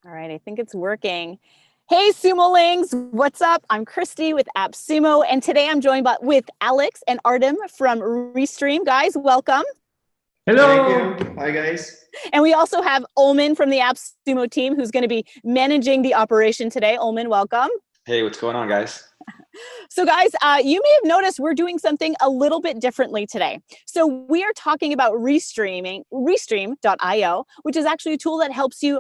All right, I think it's working. Hey, Sumolings, what's up? I'm Christy with AppSumo, and today I'm joined with Alex and Artem from Restream. Guys, welcome. Hello. Thank you. Hi, guys. And we also have Ulman from the AppSumo team, who's going to be managing the operation today. Ulman, welcome. Hey, what's going on, guys? So guys, you may have noticed we're doing something a little bit differently today. So we are talking about Restream.io, which is actually a tool that helps you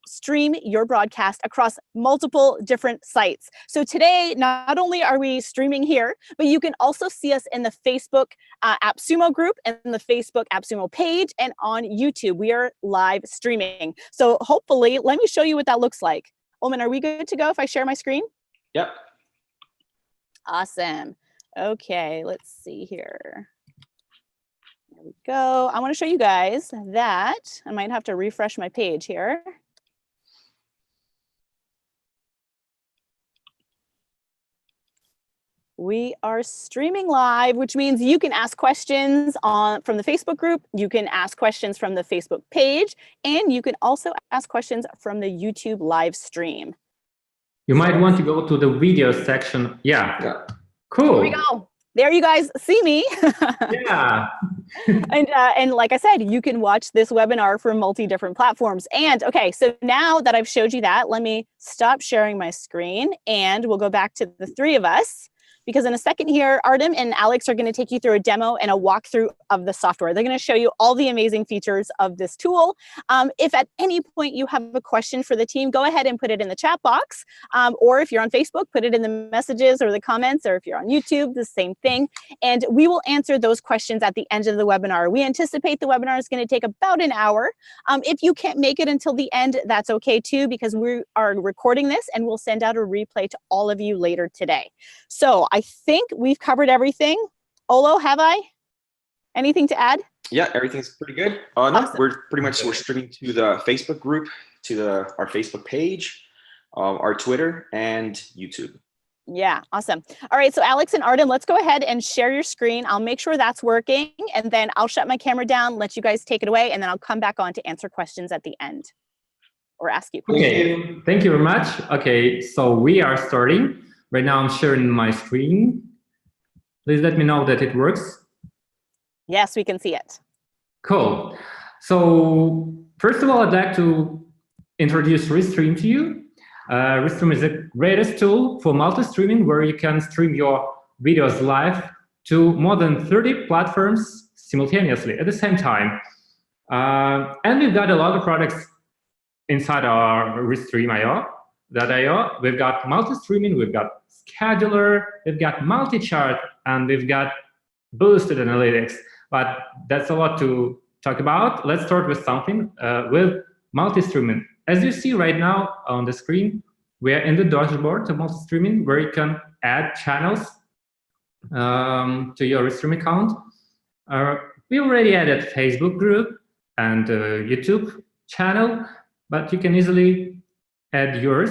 stream your broadcast across multiple different sites. So today, not only are we streaming here, but you can also see us in the Facebook AppSumo group and the Facebook AppSumo page and on YouTube. We are live streaming. So hopefully, let me show you what that looks like. Ulman, are we good to go if I share my screen? Yep. Awesome. Okay, let's see here. There we go. I want to show you guys that I might have to refresh my page here. We are streaming live, which means you can ask questions from the Facebook group, you can ask questions from the Facebook page, and you can also ask questions from the YouTube live stream. You might want to go to the video section. Yeah. Cool. Here we go. There you guys see me. Yeah. And like I said, you can watch this webinar from different platforms. And okay, so now that I've showed you that, let me stop sharing my screen and we'll go back to the three of us. Because in a second here, Artem and Alex are going to take you through a demo and a walkthrough of the software. They're going to show you all the amazing features of this tool. If at any point you have a question for the team, go ahead and put it in the chat box. Or if you're on Facebook, put it in the messages or the comments, or if you're on YouTube, the same thing. And we will answer those questions at the end of the webinar. We anticipate the webinar is going to take about an hour. If you can't make it until the end, that's okay too, because we are recording this and we'll send out a replay to all of you later today. So I think we've covered everything. Olo, have I? Anything to add? Yeah, everything's pretty good. No, Awesome. we're streaming to the Facebook group, to our Facebook page, our Twitter, and YouTube. Yeah, awesome. All right, so Alex and Artem, let's go ahead and share your screen. I'll make sure that's working, and then I'll shut my camera down, let you guys take it away, and then I'll come back on to answer questions at the end or ask you questions. Okay, thank you very much. Okay, so we are starting. Right now I'm sharing my screen. Please let me know that it works. Yes, we can see it. Cool. So first of all, I'd like to introduce Restream to you. Restream is the greatest tool for multi-streaming where you can stream your videos live to more than 30 platforms simultaneously at the same time. And we've got a lot of products inside our Restream.io. We've got multi-streaming, we've got scheduler, we've got multi-chart, and we've got boosted analytics. But that's a lot to talk about. Let's start with something with multi-streaming. As you see right now on the screen, we are in the dashboard of multi-streaming where you can add channels to your Restream account. We already added Facebook group and YouTube channel, but you can easily add yours.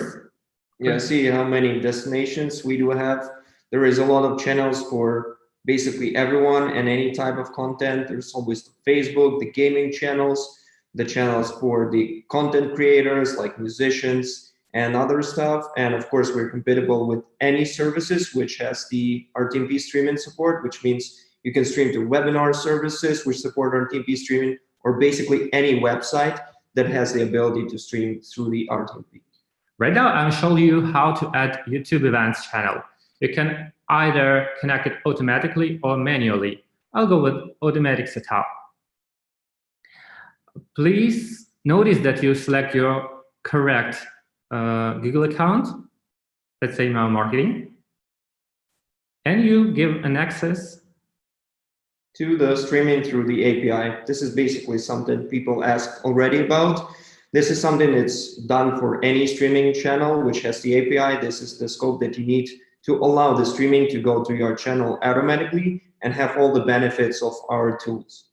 Yeah, see how many destinations we do have. There is a lot of channels for basically everyone and any type of content. There's always Facebook, the gaming channels, the channels for the content creators like musicians and other stuff. And of course, we're compatible with any services which has the RTMP streaming support, which means you can stream to webinar services which support RTMP streaming, or basically any website that has the ability to stream through the RTMP. Right now, I'm showing you how to add YouTube events channel. You can either connect it automatically or manually. I'll go with automatic setup. Please notice that you select your correct Google account, let's say Email Marketing, and you give an access to the streaming through the API. This is basically something people ask already about. This is something that's done for any streaming channel which has the API. This is the scope that you need to allow the streaming to go to your channel automatically and have all the benefits of our tools.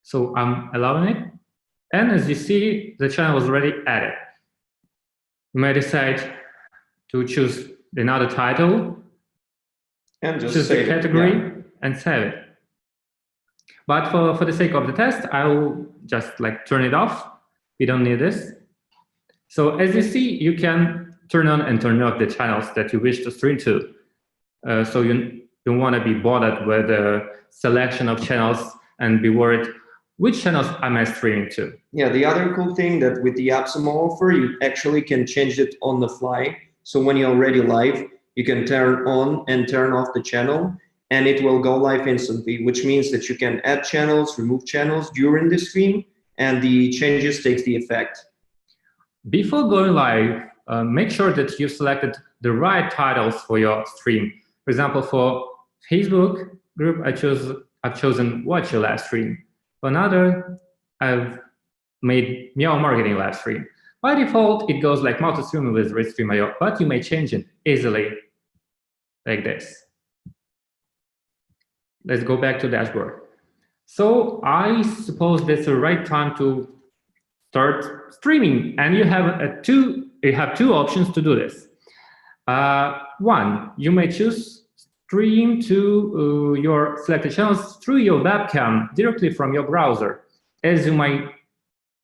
So I'm allowing it. And as you see, the channel is already added. You may decide to choose another title, and just choose the category, and save it. But for the sake of the test, I will just turn it off. We don't need this. So as you see, you can turn on and turn off the channels that you wish to stream to. So you don't want to be bothered with a selection of channels and be worried, which channels am I streaming to? Yeah, the other cool thing that with the AppSumo offer, you actually can change it on the fly. So when you're already live, you can turn on and turn off the channel, and it will go live instantly, which means that you can add channels, remove channels during the stream, and the changes takes the effect. Before going live, make sure that you've selected the right titles for your stream. For example, for Facebook group, I've chosen Watch Your Live Stream. For another, I've made Meow Marketing Live Stream. By default, it goes like multi-streaming with Restream.io, but you may change it easily like this. Let's go back to dashboard. So I suppose that's the right time to start streaming, and you have two options to do this. One, you may choose stream to your selected channels through your webcam directly from your browser. As you might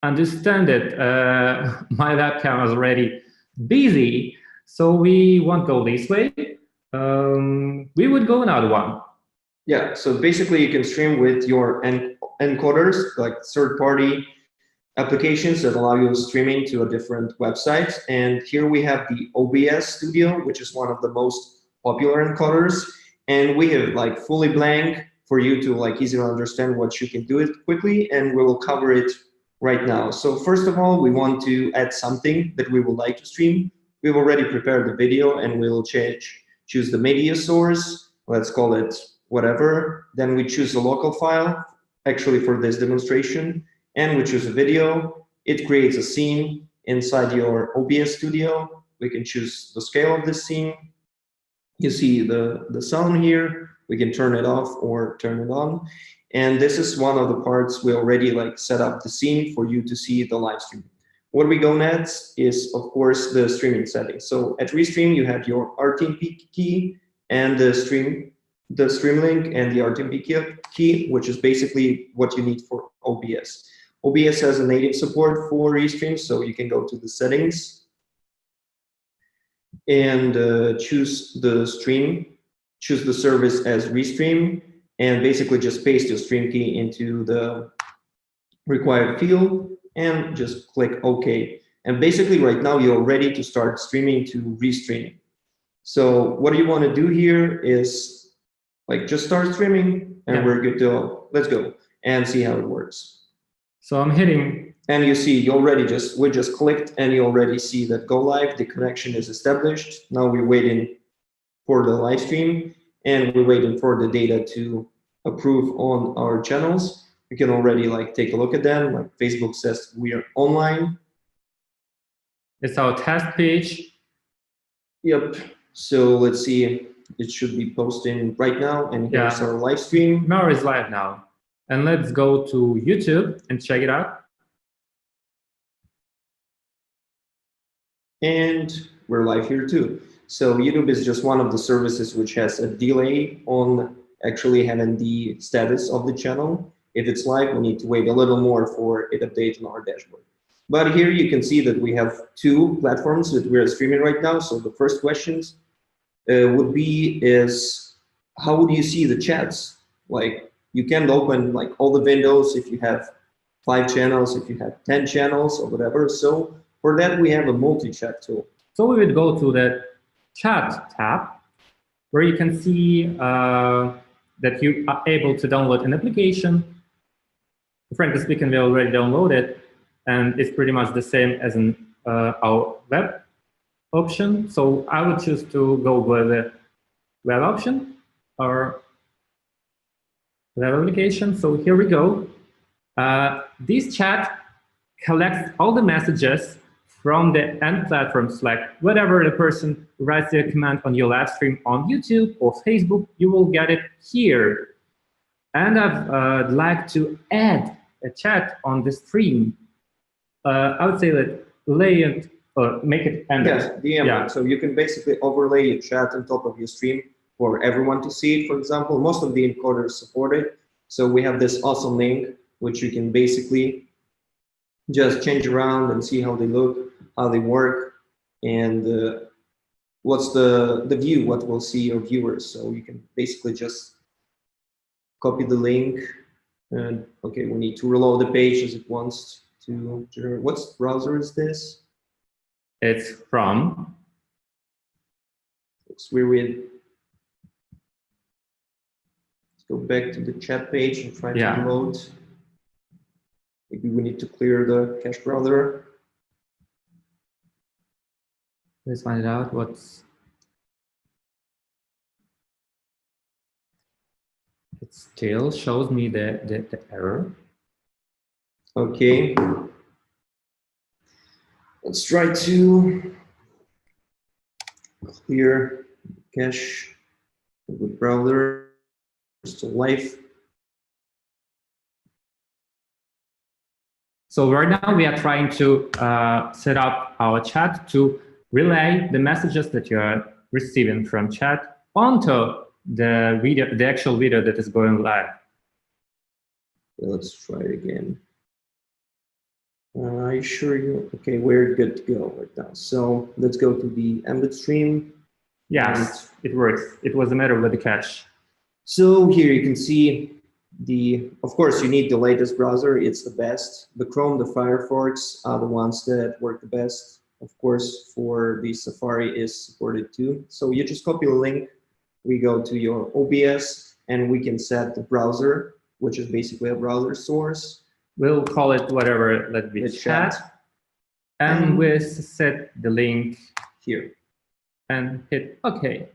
understand it, my webcam is already busy, so we won't go this way. We would go another one. Yeah, so basically you can stream with your encoders, like third-party applications that allow you streaming to a different website. And here we have the OBS Studio, which is one of the most popular encoders. And we have like fully blank for you to like easily understand what you can do it quickly, and we will cover it right now. So first of all, we want to add something that we would like to stream. We've already prepared the video, and we'll choose the media source. Let's call it whatever. Then we choose a local file, actually for this demonstration, and we choose a video. It creates a scene inside your OBS Studio. We can choose the scale of this scene. You see the sound here. We can turn it off or turn it on. And this is one of the parts we already like set up the scene for you to see the live stream. What we go next is, of course, the streaming settings. So at Restream, you have your RTMP key and the stream link and the RTMP key, which is basically what you need for OBS. OBS has a native support for Restream, so you can go to the settings and choose the stream, choose the service as Restream, and basically just paste your stream key into the required field and just click OK. And basically right now you're ready to start streaming to Restream. So what you want to do here is like just start streaming, and we're good to go. Let's go and see how it works. So I'm hitting, and you see we just clicked, and you already see that go live. The connection is established. Now we're waiting for the live stream, and we're waiting for the data to approve on our channels. We can already like take a look at them. Like Facebook says we are online. It's our test page. Yep. So let's see. It should be posting right now, and here's our live stream. Now is live now. And let's go to YouTube and check it out. And we're live here too. So YouTube is just one of the services which has a delay on actually having the status of the channel. If it's live, we need to wait a little more for it to update on our dashboard. But here you can see that we have two platforms that we're streaming right now. So the first questions would be is, how would you see the chats? Like you can't open like all the windows if you have 5 channels, if you have 10 channels or whatever. So for that, we have a multi-chat tool. So we would go to the chat tab, where you can see that you are able to download an application. Frankly speaking, we already downloaded, and it's pretty much the same as in our web option. So I would choose to go with the web option or web application. So here we go. This chat collects all the messages from the end platforms, like whatever the person writes their comment on your live stream on YouTube or Facebook, you will get it here. And I'd like to add a chat on the stream. I would say that lay it or make it ended. Yes, the embed. So you can basically overlay a chat on top of your stream for everyone to see it, for example. Most of the encoders support it. So we have this awesome link, which you can basically just change around and see how they look. how they work, and what's the view, what will see your viewers. So you can basically just copy the link, and okay, we need to reload the page as it wants to generate. What browser is this? It's from. Looks weird. Let's go back to the chat page and try to reload. Maybe we need to clear the cache browser. Let's find out what's. It still shows me the error. Okay. Let's try to clear cache of the browser. Still live. So right now we are trying to set up our chat to relay the messages that you are receiving from chat onto the video, the actual video that is going live. Let's try it again. Are you sure you? Okay, we're good to go right now. So let's go to the embed stream. Yes, it works. It was a matter with the cache. So here you can see of course, you need the latest browser. It's the best. The Chrome, the Firefox are the ones that work the best. Of course, for the Safari is supported too. So you just copy the link. We go to your OBS and we can set the browser, which is basically a browser source. We'll call it whatever, let be chat. And we set the link here and hit OK.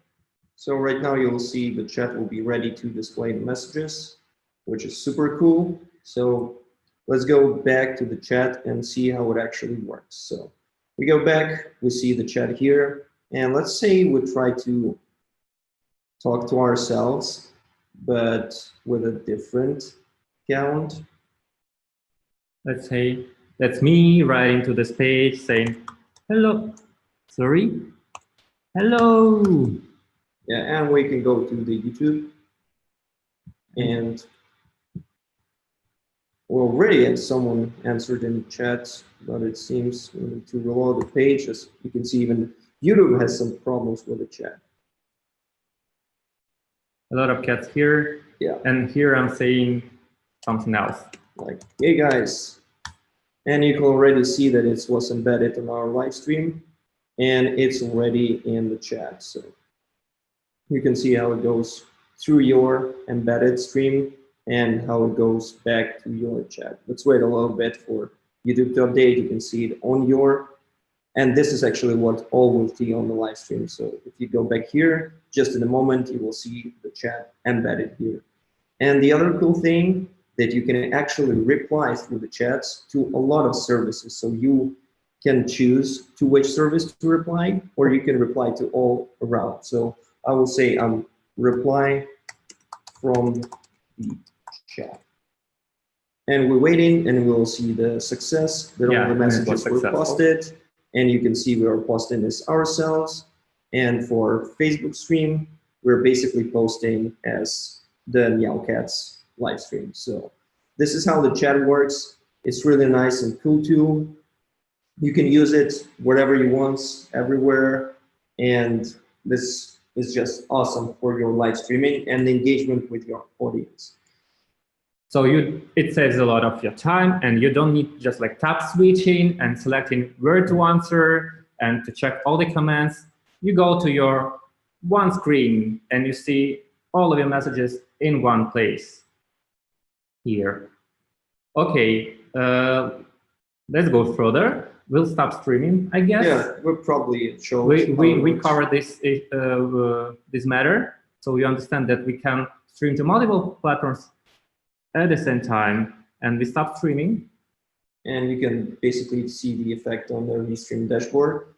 So right now you'll see the chat will be ready to display the messages, which is super cool. So let's go back to the chat and see how it actually works. So we go back, we see the chat here, and let's say we try to talk to ourselves, but with a different account. Let's say that's me writing to this page saying, hello, sorry, hello. Yeah, and we can go to the YouTube, and already had someone answered in the chat, but it seems we need to reload the page. As you can see, even YouTube has some problems with the chat. A lot of cats here. Yeah. And here I'm saying something else. Like, hey guys. And you can already see that it was embedded in our live stream, and it's already in the chat. So you can see how it goes through your embedded stream and how it goes back to your chat. Let's wait a little bit for YouTube to update. You can see it on your, and this is actually what all will see on the live stream. So if you go back here, just in a moment, you will see the chat embedded here. And the other cool thing that you can actually reply through the chats to a lot of services. So you can choose to which service to reply, or you can reply to all around. So I will say reply from the chat. And we're waiting, and we'll see the success that all the messages were posted. And you can see we are posting this ourselves. And for Facebook stream, we're basically posting as the Meowcats live stream. So this is how the chat works. It's really nice and cool tool. You can use it wherever you want, everywhere. And this is just awesome for your live streaming and engagement with your audience. So it saves a lot of your time, and you don't need just like tab switching and selecting where to answer and to check all the comments. You go to your one screen and you see all of your messages in one place here. Okay, let's go further. We'll stop streaming, I guess. Yeah, we'll probably show. We covered this matter, so you understand that we can stream to multiple platforms at the same time, and we stop streaming. And you can basically see the effect on the Restream dashboard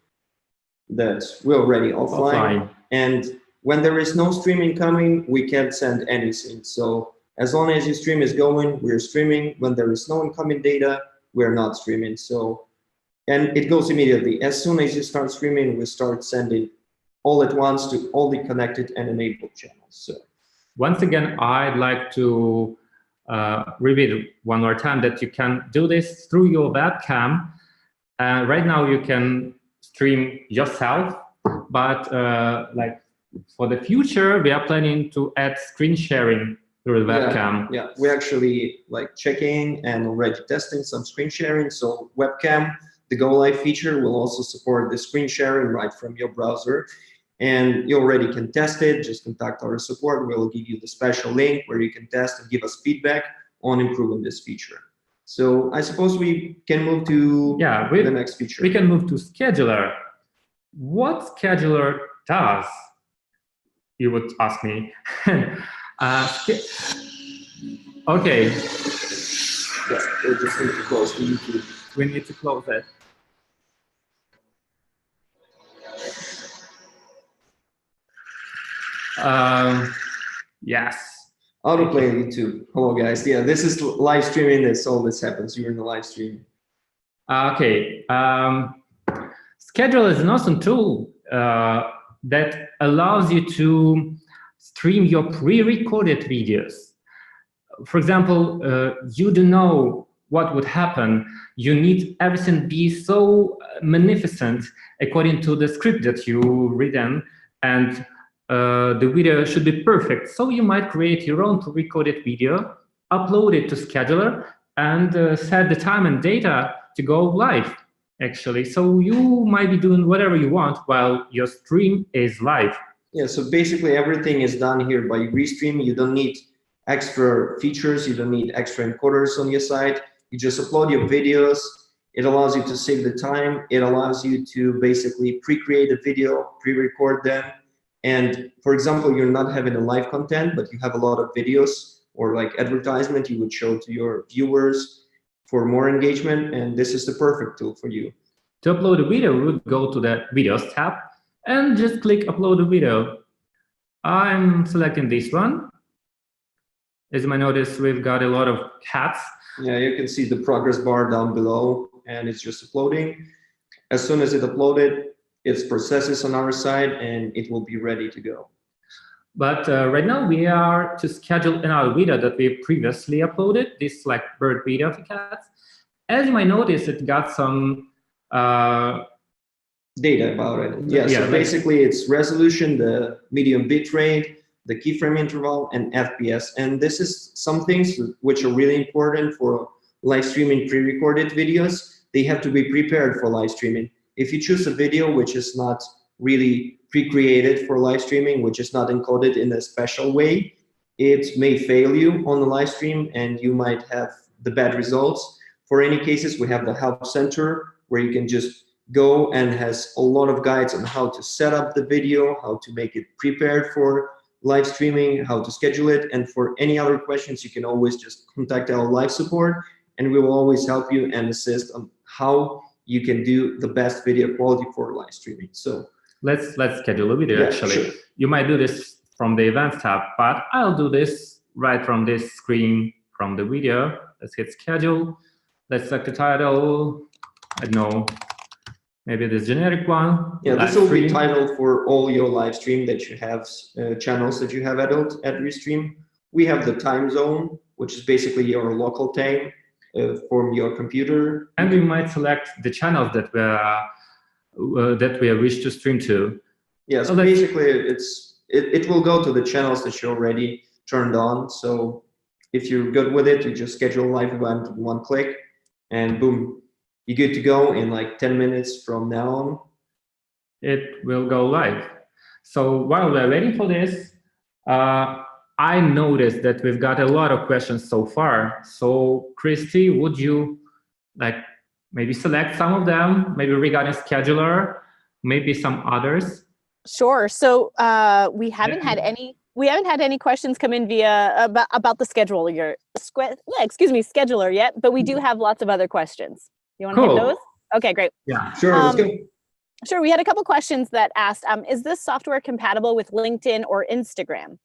that we're already offline. And when there is no streaming coming, we can't send anything. So as long as your stream is going, we're streaming. When there is no incoming data, we're not streaming. So, and it goes immediately. As soon as you start streaming, we start sending all at once to all the connected and enabled channels. So once again, I'd like to repeat one more time that you can do this through your webcam. Right now you can stream yourself, but like for the future, we are planning to add screen sharing through the webcam. Yeah, we're actually like checking and already testing some screen sharing. So webcam, the Go Live feature will also support the screen sharing right from your browser. And you already can test it. Just contact our support. We'll give you the special link where you can test and give us feedback on improving this feature. So I suppose we can move to the next feature. We can move to Scheduler. What Scheduler does, you would ask me. Okay. Yeah, we just need to close the YouTube. We need to close it. Yes. Autoplay on YouTube. Hello, guys. Yeah, this is live streaming. That's all this happens during the live stream. Okay. Schedule is an awesome tool that allows you to stream your pre-recorded videos. For example, you don't know what would happen. You need everything be so magnificent according to the script that you written, and the video should be perfect. So you might create your own pre-recorded video, upload it to Scheduler, and set the time and data to go live, actually. So you might be doing whatever you want while your stream is live. Yeah, so basically everything is done here by Restream. You don't need extra features. You don't need extra encoders on your site. You just upload your videos. It allows you to save the time. It allows you to basically pre-create a video, pre-record them. And for example, you're not having a live content, but you have a lot of videos or like advertisement you would show to your viewers for more engagement. And this is the perfect tool for you. To upload a video, we would go to the Videos tab and just click Upload a Video. I'm selecting this one. As you might notice, we've got a lot of hats. Yeah, you can see the progress bar down below, and it's just uploading. As soon as it uploaded, it processes on our side, and it will be ready to go. But right now, we are to schedule another video that we previously uploaded, this like bird video of the cats. As you might notice, it got some data about it. Yeah, so basically it's resolution, the medium bitrate, the keyframe interval, and FPS. And this is some things which are really important for live streaming pre-recorded videos. They have to be prepared for live streaming. If you choose a video which is not really pre-created for live streaming, which is not encoded in a special way, it may fail you on the live stream and you might have the bad results. For any cases, we have the Help Center where you can just go and has a lot of guides on how to set up the video, how to make it prepared for live streaming, how to schedule it. And for any other questions, you can always just contact our live support and we will always help you and assist on how you can do the best video quality for live streaming. So let's schedule a video. Actually, sure. You might do this from the Events tab, but I'll do this right from this screen from the video. Let's hit Schedule. Let's select the title. I don't know, maybe this generic one. Yeah, this will be titled for all your live stream that you have, channels that you have at Restream. We have the time zone, which is basically your local time from your computer. And we might select the channels that we wish to stream to. Yeah, so basically it will go to the channels that you already turned on. So if you're good with it, you just schedule a live event with one click and boom, you're good to go in like 10 minutes from now on. It will go live. So while we're waiting for this, I noticed that we've got a lot of questions so far. So Christy, would you like maybe select some of them, maybe regarding Scheduler, maybe some others? Sure. So we haven't had any questions come in via about the scheduler yet, but we do have lots of other questions. You want to hit those? Okay, great. Yeah, sure. Let's go. Sure. We had a couple questions that asked, is this software compatible with LinkedIn or Instagram?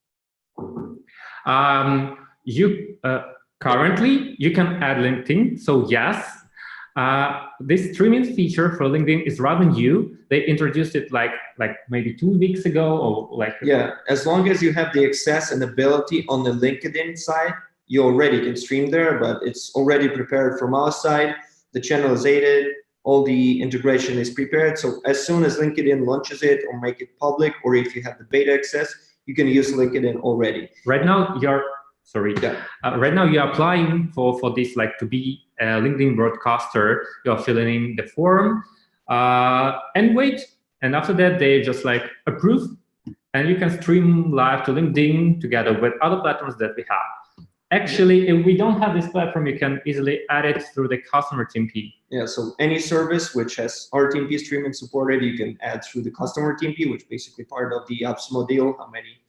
Currently, you can add LinkedIn. So yes, this streaming feature for LinkedIn is rather new. They introduced it like maybe 2 weeks ago, or like. Yeah, as long as you have the access and ability on the LinkedIn side, you already can stream there. But it's already prepared from our side. The channel is aided. all the integration is prepared. So as soon as LinkedIn launches it or make it public, or if you have the beta access, you can use LinkedIn already. Right now, you're right now you're applying for this, like, to be a LinkedIn broadcaster. You're filling in the form and wait, and after that they just like approve, and you can stream live to LinkedIn together with other platforms that we have. Actually, if we don't have this platform, you can easily add it through the customer TMP. Yeah, so any service which has RTMP streaming supported, you can add through the customer TMP, which basically part of the AppSumo deal, how many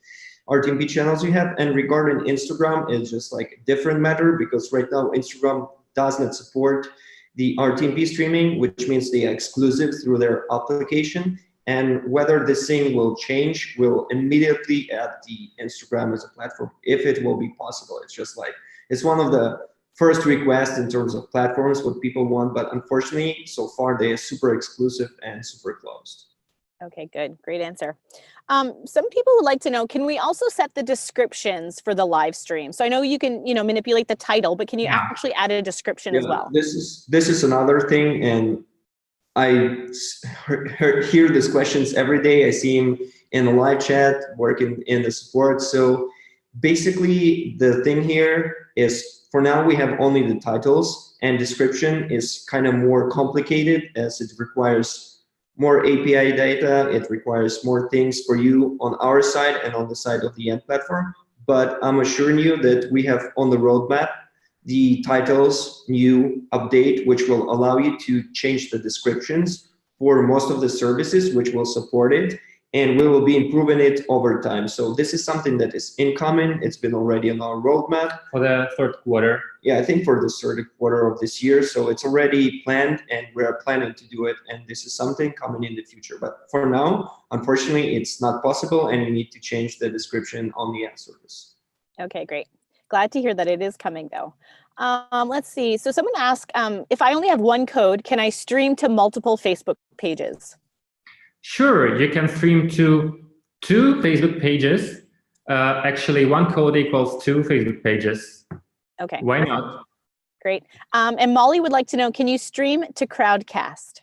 RTMP channels you have. And regarding Instagram, it's just like a different matter, because right now Instagram does not support the RTMP streaming, which means they are exclusive through their application. And whether this thing will change, will immediately add the Instagram as a platform, if it will be possible. It's just like, it's one of the first requests in terms of platforms, what people want, but unfortunately, so far they are super exclusive and super closed. Okay, good. Great answer. Some people would like to know, can we also set the descriptions for the live stream? So I know you can, manipulate the title, but can you actually add a description as well? This is another thing, and I hear these questions every day. I see them in the live chat, working in the support. So basically, the thing here is, for now, we have only the titles, and description is kind of more complicated, as it requires more API data. It requires more things for you on our side and on the side of the end platform. But I'm assuring you that we have on the roadmap the titles new update, which will allow you to change the descriptions for most of the services which will support it, and we will be improving it over time. So this is something that is incoming. It's been already on our roadmap. For the third quarter? Yeah, I think for the third quarter of this year. So it's already planned, and we are planning to do it, and this is something coming in the future. But for now, unfortunately, it's not possible, and you need to change the description on the ad service. Okay, great. Glad to hear that it is coming, though. Let's see. So someone asked, if I only have one code, can I stream to multiple Facebook pages? Sure, you can stream to 2 Facebook pages. Actually, one code equals 2 Facebook pages. Okay. Why not? Great. And Molly would like to know, can you stream to Crowdcast?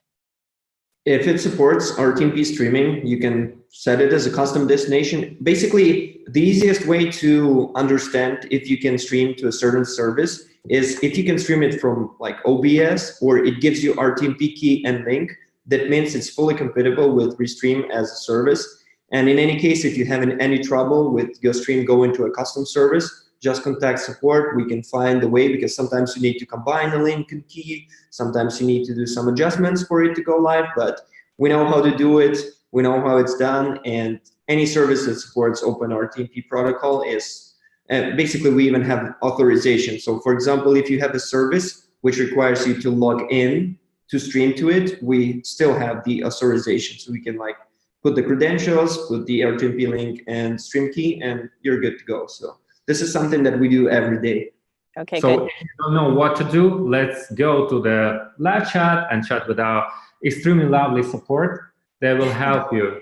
If it supports RTMP streaming, you can set it as a custom destination. Basically, the easiest way to understand if you can stream to a certain service is if you can stream it from like OBS, or it gives you RTMP key and link. That means it's fully compatible with Restream as a service. And in any case, if you have any trouble with your stream going to a custom service, just contact support. We can find the way, because sometimes you need to combine the link and key. Sometimes you need to do some adjustments for it to go live, but we know how to do it. We know how it's done, and any service that supports Open RTMP protocol is, basically we even have authorization. So for example, if you have a service which requires you to log in to stream to it, we still have the authorization. So we can like put the credentials, put the RTMP link and stream key, and you're good to go. So this is something that we do every day. Okay, so good. If you don't know what to do, let's go to the live chat and chat with our extremely lovely support. They will help you.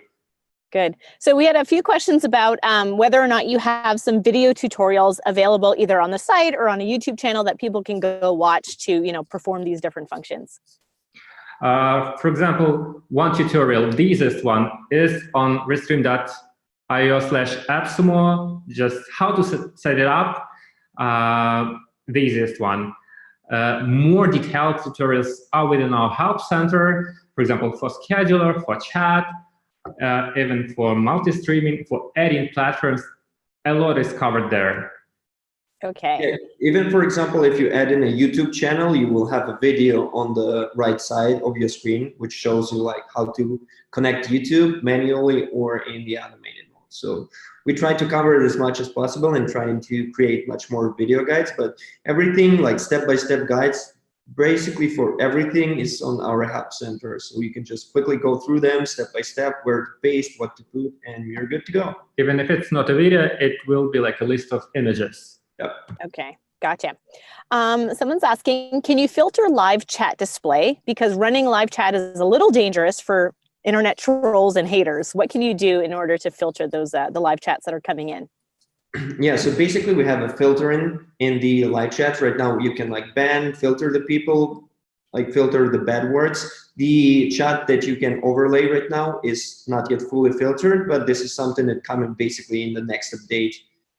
Good. So we had a few questions about whether or not you have some video tutorials available either on the site or on a YouTube channel that people can go watch to, perform these different functions. For example, one tutorial, the easiest one, is on restream.io/AppSumo, just how to set it up, the easiest one. More detailed tutorials are within our help center, for example, for scheduler, for chat, even for multi-streaming, for adding platforms. A lot is covered there. Okay. Yeah, even for example, if you add in a YouTube channel, you will have a video on the right side of your screen, which shows you like how to connect YouTube manually or in the animated mode. So we try to cover it as much as possible and trying to create much more video guides, but everything like step-by-step guides, basically for everything is on our help center. So you can just quickly go through them step by step, where to paste, what to put, and you're good to go. Even if it's not a video, it will be like a list of images. Yep. Okay, gotcha. Someone's asking, can you filter live chat display? Because running live chat is a little dangerous for internet trolls and haters. What can you do in order to filter those the live chats that are coming in? Yeah, so basically we have a filtering in the live chat right now. You can like ban, filter the people like filter the bad words. The chat that you can overlay right now is not yet fully filtered, but this is something that coming basically in the next update,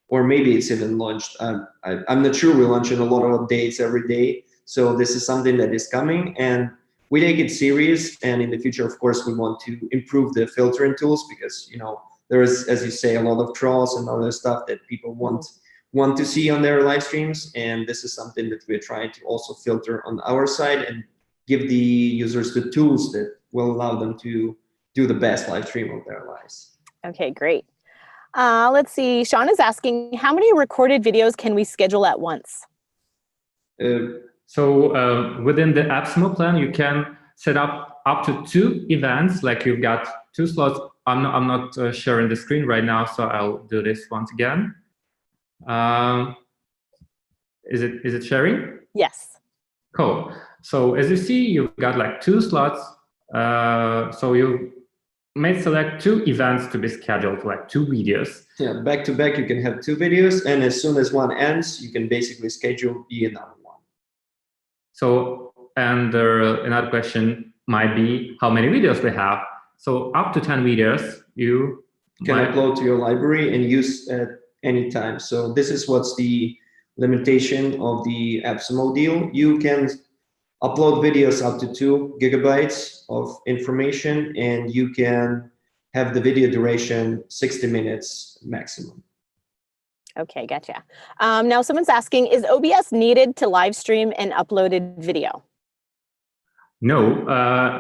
or maybe it's even launched. I'm not sure. We're launching a lot of updates every day, so this is something that is coming, and we take it serious. And in the future, of course, we want to improve the filtering tools because there is, as you say, a lot of trolls and other stuff that people want to see on their live streams, and this is something that we're trying to also filter on our side and give the users the tools that will allow them to do the best live stream of their lives. Okay, great. Let's see. Sean is asking, how many recorded videos can we schedule at once? So within the AppSumo plan, you can set up to 2 events. Like you've got 2 slots. I'm not sharing the screen right now, so I'll do this once again. Is it sharing? Yes. Cool. So as you see, you've got like 2 slots. So you may select 2 events to be scheduled, like 2 videos. Yeah, back to back, you can have 2 videos, and as soon as one ends, you can basically schedule another one. So, and another question might be how many videos we have. So up to 10 videos, you can upload to your library and use at any time. So this is what's the limitation of the AppSumo deal. You can upload videos up to 2 gigabytes of information, and you can have the video duration 60 minutes maximum. Okay, gotcha. Now someone's asking, is OBS needed to live stream an uploaded video? No,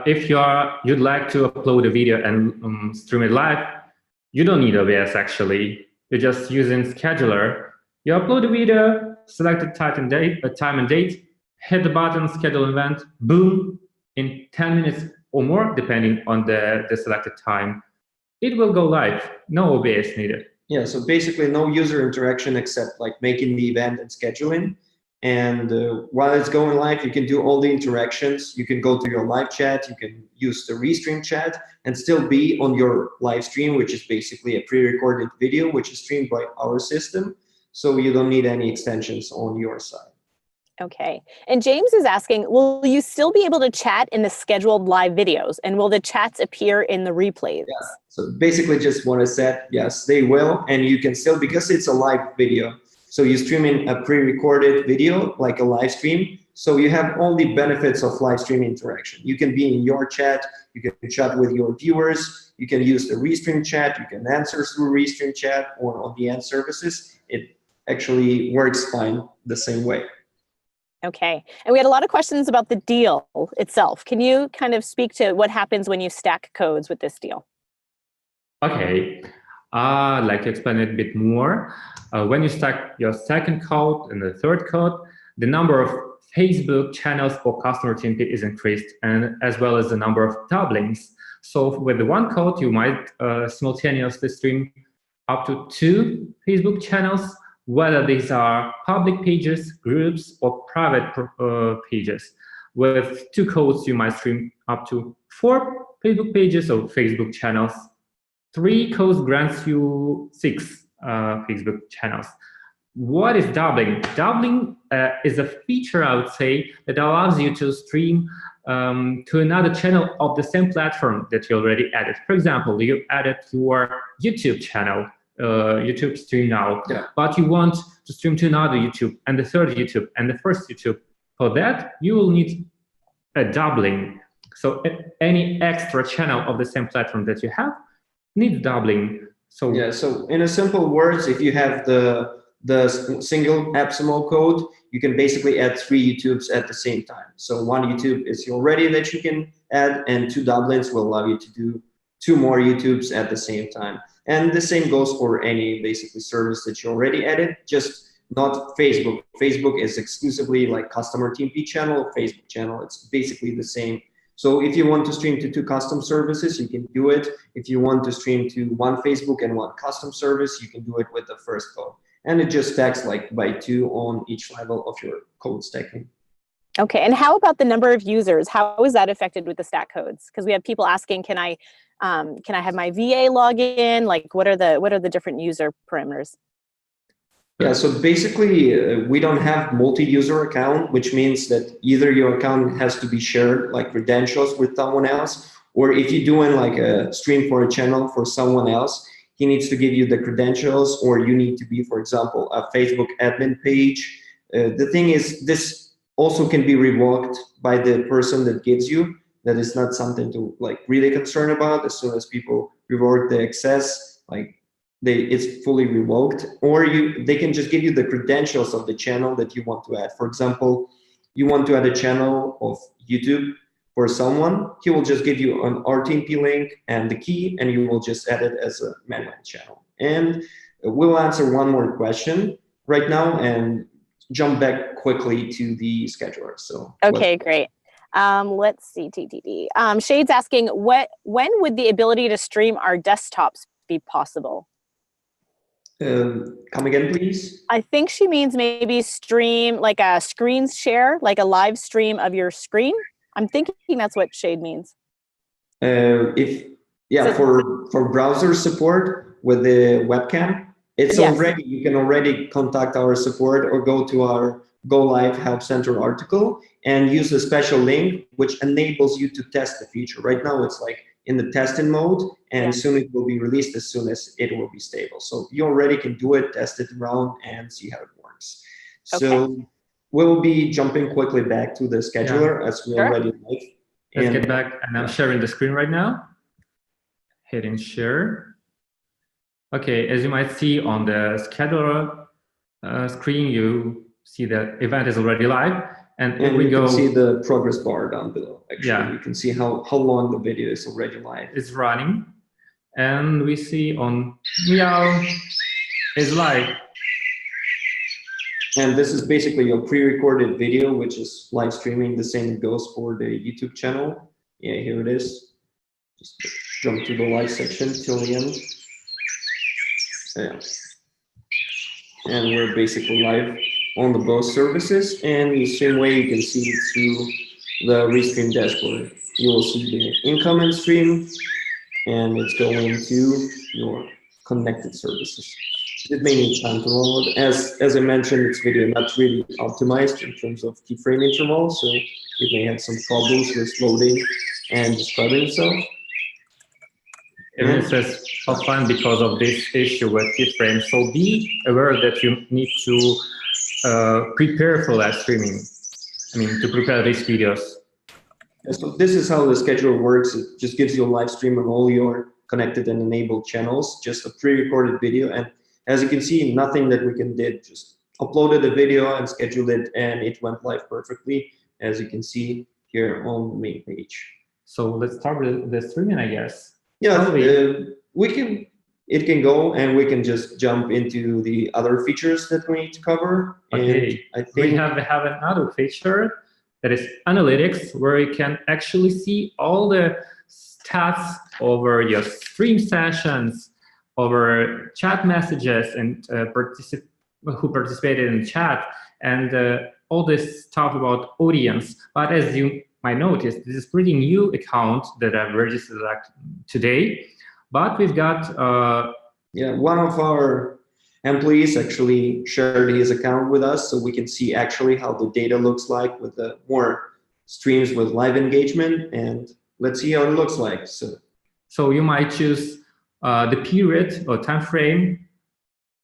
if you'd like to upload a video and stream it live, you don't need OBS actually. You're just using scheduler. You upload the video, select the time and date, hit the button, schedule event, boom, in 10 minutes or more, depending on the selected time, it will go live. No OBS needed. Yeah, so basically no user interaction except like making the event and scheduling. And while it's going live, you can do all the interactions. You can go to your live chat, you can use the Restream chat and still be on your live stream, which is basically a pre-recorded video, which is streamed by our system. So you don't need any extensions on your side. Okay. And James is asking, will you still be able to chat in the scheduled live videos? And will the chats appear in the replays? Yeah. So basically just what I said, yes, they will. And you can still, because it's a live video, so you're streaming a pre-recorded video, like a live stream. So you have all the benefits of live stream interaction. You can be in your chat, you can chat with your viewers, you can use the Restream chat, you can answer through Restream chat or on the end services. It actually works fine the same way. Okay. And we had a lot of questions about the deal itself. Can you kind of speak to what happens when you stack codes with this deal? Okay. I'd like to explain it a bit more. When you stack your second code and the third code, the number of Facebook channels or customer TMP is increased, and as well as the number of doublings. So with the one code, you might simultaneously stream up to 2 Facebook channels, whether these are public pages, groups, or private pages. With 2 codes, you might stream up to 4 Facebook pages or Facebook channels. 3 codes grants you 6 Facebook channels. What is doubling? Doubling is a feature, I would say, that allows you to stream to another channel of the same platform that you already added. For example, you added your YouTube channel, YouTube stream now, yeah. But you want to stream to another YouTube and the third YouTube and the first YouTube. For that, you will need a doubling. So any extra channel of the same platform that you have needs doubling. So yeah, so in a simple words, if you have the single AppSumo code, you can basically add 3 YouTubes at the same time. So 1 YouTube is already that you can add, and 2 doublings will allow you to do 2 more YouTubes at the same time. And the same goes for any basically service that you already added, just not Facebook. Facebook is exclusively like customer TMP channel, Facebook channel. It's basically the same. So if you want to stream to 2 custom services, you can do it. If you want to stream to 1 Facebook and 1 custom service, you can do it with the first code. And it just stacks like by 2 on each level of your code stacking. Okay, and how about the number of users? How is that affected with the stack codes? Because we have people asking, can I have my VA log in? Like, what are the different user parameters? Yeah, so basically, we don't have multi-user account, which means that either your account has to be shared, like credentials with someone else, or if you're doing like a stream for a channel for someone else, he needs to give you the credentials, or you need to be, for example, a Facebook admin page. The thing is, this also can be revoked by the person that gives you. That is not something to like really concern about. As soon as people revoke the access, like it's fully revoked, or they can just give you the credentials of the channel that you want to add. For example, you want to add a channel of YouTube for someone, he will just give you an RTMP link and the key, and you will just add it as a manual channel. And we'll answer one more question right now and jump back quickly to the scheduler. So okay, great. Let's see, TTD. Shade's asking, when would the ability to stream our desktops be possible? Come again, please. I think she means maybe stream, like a screen share, like a live stream of your screen. I'm thinking that's what Shade means. For browser support with the webcam, it's Yes. already, you can already contact our support or go to our Go Live Help Center article and use a special link which enables you to test the feature. Right now it's like in the testing mode, and soon it will be released as soon as it will be stable. So you already can do it, test it around, and see how it works. Okay. So we'll be jumping quickly back to the scheduler as we already live. Let's get back, and I'm sharing the screen right now. Hitting share. Okay, as you might see on the scheduler screen, you see that event is already live. And if we go, can see the progress bar down below. Actually, you can see how long the video is already live. It's running, and we see on Meow is live. And this is basically your pre-recorded video, which is live streaming. The same goes for the YouTube channel. Yeah, here it is. Just jump to the live section till the end. Yeah. And we're basically live on the both services, and the same way you can see it through the Restream dashboard. You will see the incoming stream, and it's going to your connected services. It may need time to load. As I mentioned, it's video not really optimized in terms of keyframe interval, so it may have some problems with loading and describing itself. It says offline because of this issue with keyframe. So be aware that you need to prepare for live streaming. I mean, to prepare these videos. So this is how the scheduler works. It just gives you a live stream on all your connected and enabled channels, just a pre-recorded video. And as you can see, nothing that we did, just uploaded the video and scheduled it, and it went live perfectly, as you can see here on the main page. So let's start with the streaming, I guess. Yeah, it can go, and we can just jump into the other features that we need to cover. Okay, and I think we have another feature that is analytics, where you can actually see all the stats over your stream sessions, over chat messages, and who participated in chat, and all this stuff about audience. But as you might notice, this is pretty new account that I've registered today, but we've got one of our employees actually shared his account with us, so we can see actually how the data looks like with the more streams with live engagement, and let's see how it looks like. So you might choose the period or time frame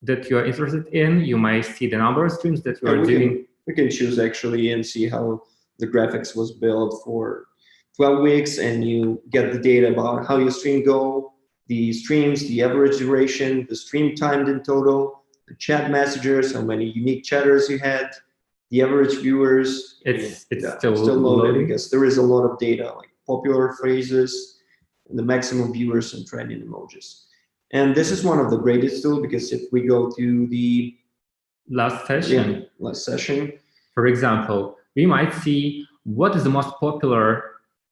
that you're interested in. You might see the number of streams that you are doing. We can choose actually and see how the graphics was built for 12 weeks, and you get the data about how your stream go, the streams, the average duration, the stream timed in total, the chat messages, how many unique chatters you had, the average viewers. It's still loading because there is a lot of data, like popular phrases, the maximum viewers, and trending emojis. And this is one of the greatest tools, because if we go to the last session, for example, we might see what is the most popular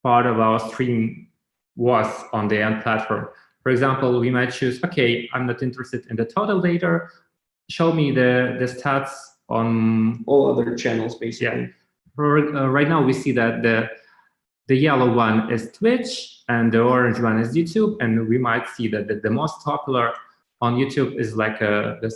part of our stream was on the end platform. For example, we might choose, okay, I'm not interested in the total data. Show me the stats on all other channels, basically. Yeah. Right now, we see that the yellow one is Twitch and the orange one is YouTube, and we might see that the most popular on YouTube is like the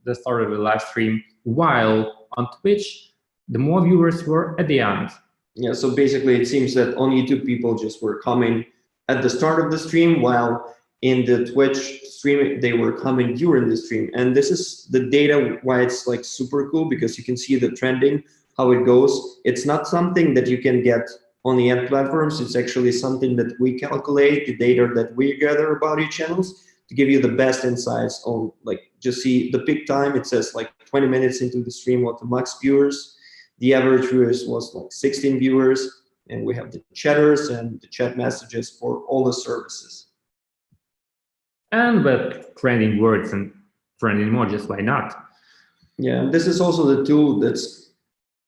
the start of the live stream, while on Twitch, the more viewers were at the end. Yeah, so basically it seems that on YouTube people just were coming at the start of the stream, while in the Twitch stream they were coming during the stream. And this is the data why it's like super cool, because you can see the trending, how it goes. It's not something that you can get on the ad platforms. It's actually something that we calculate, the data that we gather about your channels, to give you the best insights on, like, just see the peak time. It says like 20 minutes into the stream what the max viewers. The average viewers was like 16 viewers, and we have the chatters and the chat messages for all the services. And with trending words and trending emojis, why not? Yeah, this is also the tool that's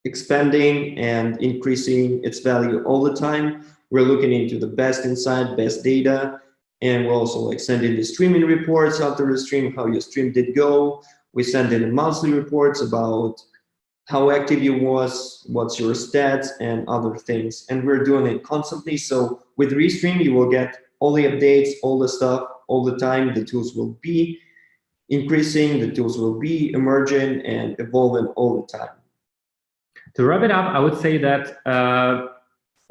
expanding and increasing its value all the time. We're looking into the best insight, best data, and we're also like sending the streaming reports after the stream, how your stream did go. We send in monthly reports about how active you was, what's your stats, and other things. And we're doing it constantly. So with Restream, you will get all the updates, all the stuff, all the time. The tools will be increasing, the tools will be emerging and evolving all the time. To wrap it up, I would say that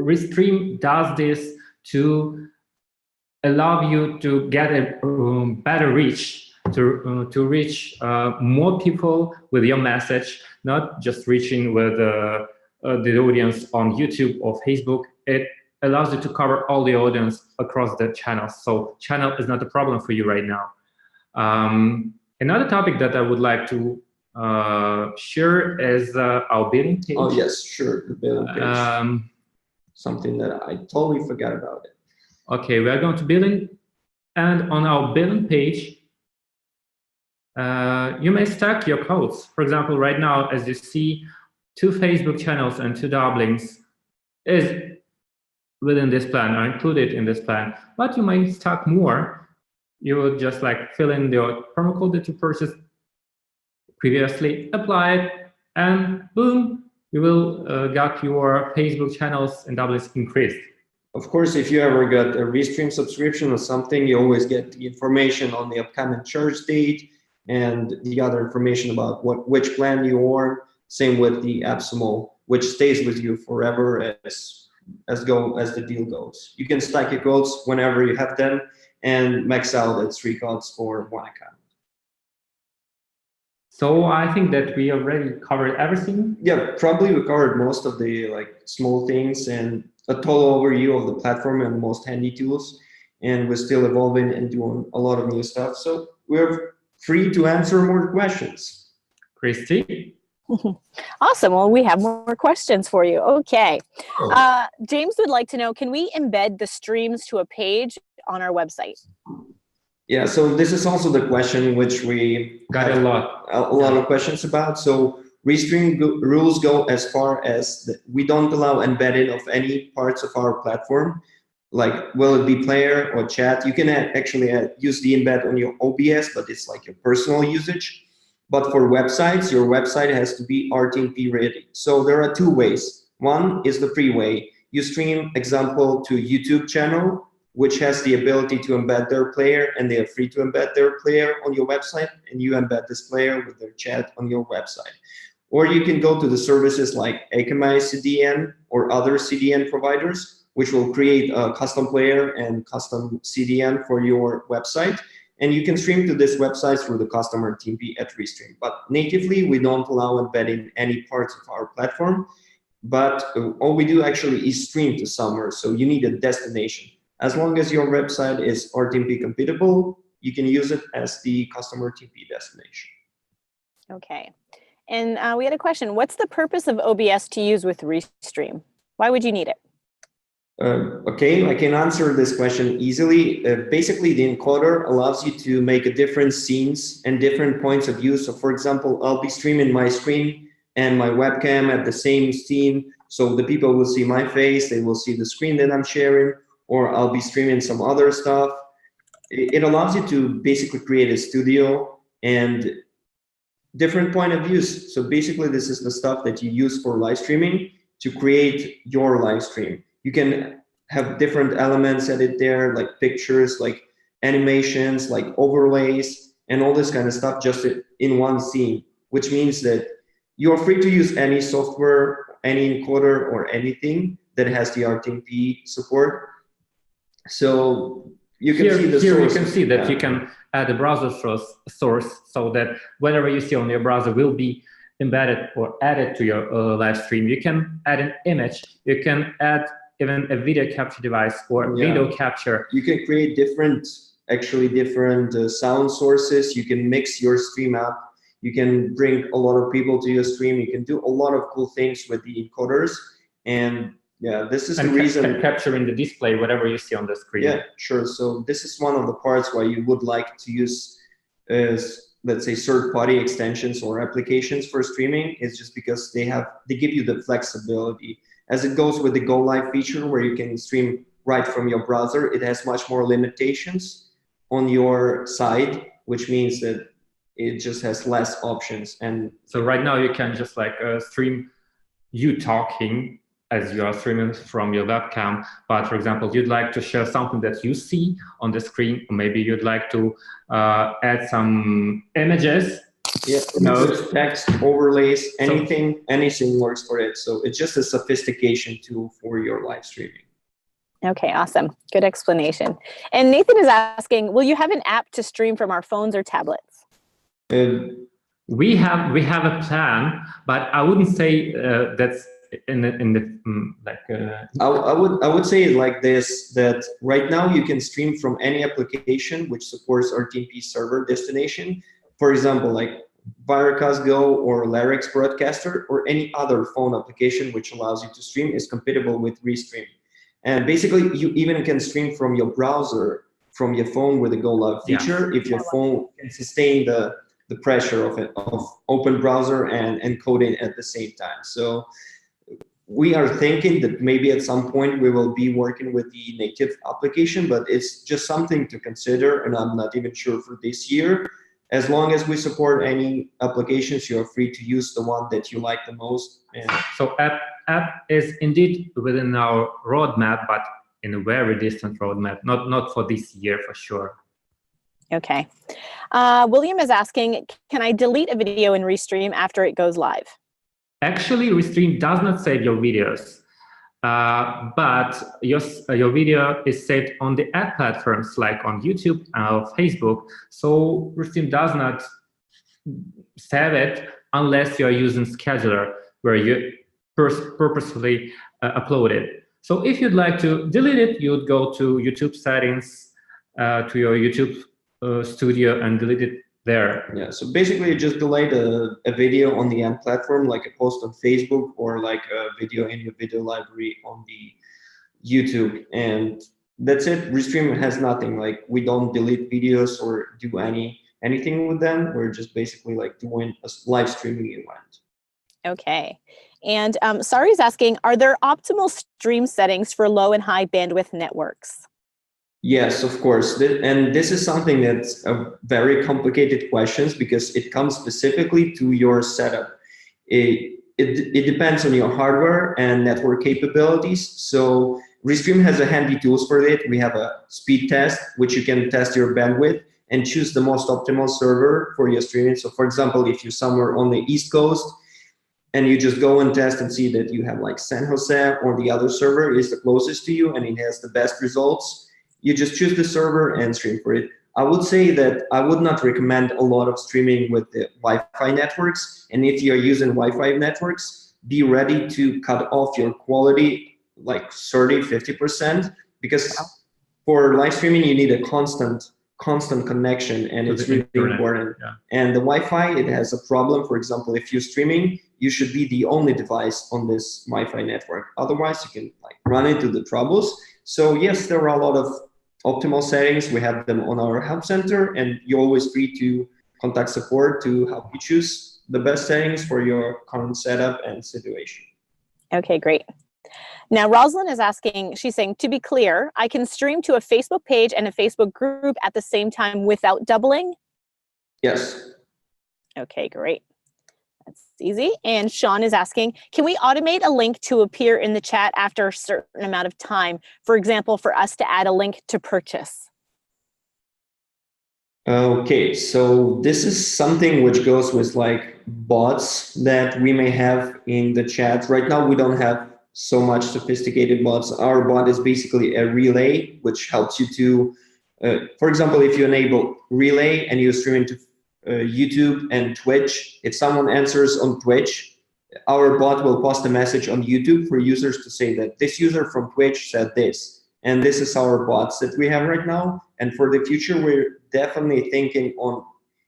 Restream does this to allow you to get a better reach, to reach more people with your message, not just reaching with the audience on YouTube or Facebook. It allows you to cover all the audience across the channels. So channel is not a problem for you right now. Another topic that I would like to share is our billing page. Oh yes, sure, the billing page. Something that I totally forgot about it. Okay, we are going to billing, and on our billing page, you may stack your codes. For example, right now, as you see, 2 Facebook channels and 2 doublings is within this plan, are included in this plan, but you might stack more. You will just like fill in your promo code that you purchased previously, apply it, and boom, you will get your Facebook channels and doublings increased. Of course, if you ever got a Restream subscription or something, you always get the information on the upcoming charge date and the other information about which plan you are. Same with the AppSumo, which stays with you forever as the deal goes. You can stack your codes whenever you have them and max out at 3 codes for 1 account. So I think that we already covered everything. Yeah, probably we covered most of the like small things and a total overview of the platform and most handy tools. And we're still evolving and doing a lot of new stuff. So we're free to answer more questions. Christy? Awesome. Well, we have more questions for you. Okay. James would like to know, can we embed the streams to a page on our website? Yeah, so this is also the question which we got a lot of questions about. So Restream rules go as far as we don't allow embedding of any parts of our platform. Like, will it be player or chat? You can actually use the embed on your OBS, but it's like your personal usage. But for websites, your website has to be RTMP ready. So there are 2 ways. One is the free way. You stream, example, to YouTube channel, which has the ability to embed their player, and they are free to embed their player on your website, and you embed this player with their chat on your website. Or you can go to the services like Akamai CDN or other CDN providers, which will create a custom player and custom CDN for your website. And you can stream to this website through the customer TMP at Restream. But natively, we don't allow embedding any parts of our platform. But all we do actually is stream to somewhere. So you need a destination. As long as your website is RTMP compatible, you can use it as the customer TMP destination. Okay. And we had a question. What's the purpose of OBS to use with Restream? Why would you need it? Okay, I can answer this question easily. Basically, the encoder allows you to make different scenes and different points of view. So for example, I'll be streaming my screen and my webcam at the same scene. So the people will see my face, they will see the screen that I'm sharing, or I'll be streaming some other stuff. It allows you to basically create a studio and different point of views. So basically, this is the stuff that you use for live streaming to create your live stream. You can have different elements added there, like pictures, like animations, like overlays, and all this kind of stuff just in one scene, which means that you're free to use any software, any encoder, or anything that has the RTMP support. So you can see the here source. you can see that you can add a browser source so that whatever you see on your browser will be embedded or added to your live stream. You can add an image. You can add even a video capture device or video capture. You can create different sound sources. You can mix your stream up. You can bring a lot of people to your stream. You can do a lot of cool things with the encoders. And yeah, this is the reason. Capturing the display, whatever you see on the screen. Yeah, sure. So this is one of the parts why you would like to use, let's say, third-party extensions or applications for streaming. Is just because they give you the flexibility. As it goes with the Go Live feature, where you can stream right from your browser, it has much more limitations on your side, which means that it just has less options. And so right now you can just like stream you talking as you are streaming from your webcam. But for example, you'd like to share something that you see on the screen, or maybe you'd like to add some images. Yeah, notes, text, overlays, anything works for it. So it's just a sophistication tool for your live streaming. Okay, awesome. Good explanation. And Nathan is asking, will you have an app to stream from our phones or tablets? We have a plan, but I wouldn't say that's I would say it like this, that right now you can stream from any application which supports RTMP server destination. For example, like Wirecast Go or Larix Broadcaster, or any other phone application which allows you to stream is compatible with Restream. And basically, you even can stream from your browser, from your phone with the Go Live feature, if your phone can sustain the pressure of open browser and encoding at the same time. So we are thinking that maybe at some point we will be working with the native application, but it's just something to consider, and I'm not even sure for this year. As long as we support any applications, you are free to use the one that you like the most. And so app is indeed within our roadmap, but in a very distant roadmap, not for this year for sure. Okay. William is asking, can I delete a video in Restream after it goes live? Actually, Restream does not save your videos, but your video is saved on the ad platforms like on YouTube or Facebook. So Restream does not save it unless you are using Scheduler, where you purposefully upload it. So if you'd like to delete it, you'd go to YouTube settings, to your YouTube studio, and delete it there. Yeah, so basically you just delete a video on the end platform, like a post on Facebook, or like a video in your video library on the YouTube, and that's it. Restream has nothing, like we don't delete videos or do anything with them. We're just basically like doing a live streaming event. Okay. And Sari's asking, are there optimal stream settings for low and high bandwidth networks? Yes, of course. And this is something that's a very complicated question, because it comes specifically to your setup. It depends on your hardware and network capabilities. So Restream has a handy tools for it. We have a speed test, which you can test your bandwidth and choose the most optimal server for your streaming. So for example, if you're somewhere on the East Coast, and you just go and test and see that you have like San Jose or the other server is the closest to you and it has the best results, you just choose the server and stream for it. I would say that I would not recommend a lot of streaming with the Wi-Fi networks. And if you're using Wi-Fi networks, be ready to cut off your quality like 30–50%, because for live streaming, you need a constant connection, and it's really important. Yeah. And the Wi-Fi, it has a problem. For example, if you're streaming, you should be the only device on this Wi-Fi network. Otherwise, you can like run into the troubles. So yes, there are a lot of optimal settings. We have them on our help center, and you're always free to contact support to help you choose the best settings for your current setup and situation. Okay, great. Now, Rosalind is asking, she's saying, to be clear, I can stream to a Facebook page and a Facebook group at the same time without doubling? Yes. Okay, great. That's easy. And Sean is asking, can we automate a link to appear in the chat after a certain amount of time? For example, for us to add a link to purchase? Okay, so this is something which goes with like bots that we may have in the chat. Right now, we don't have so much sophisticated bots. Our bot is basically a relay, which helps you to, for example, if you enable relay and you stream into YouTube and Twitch, if someone answers on Twitch, our bot will post a message on YouTube for users to say that this user from Twitch said this. And this is our bots that we have right now. And for the future, we're definitely thinking on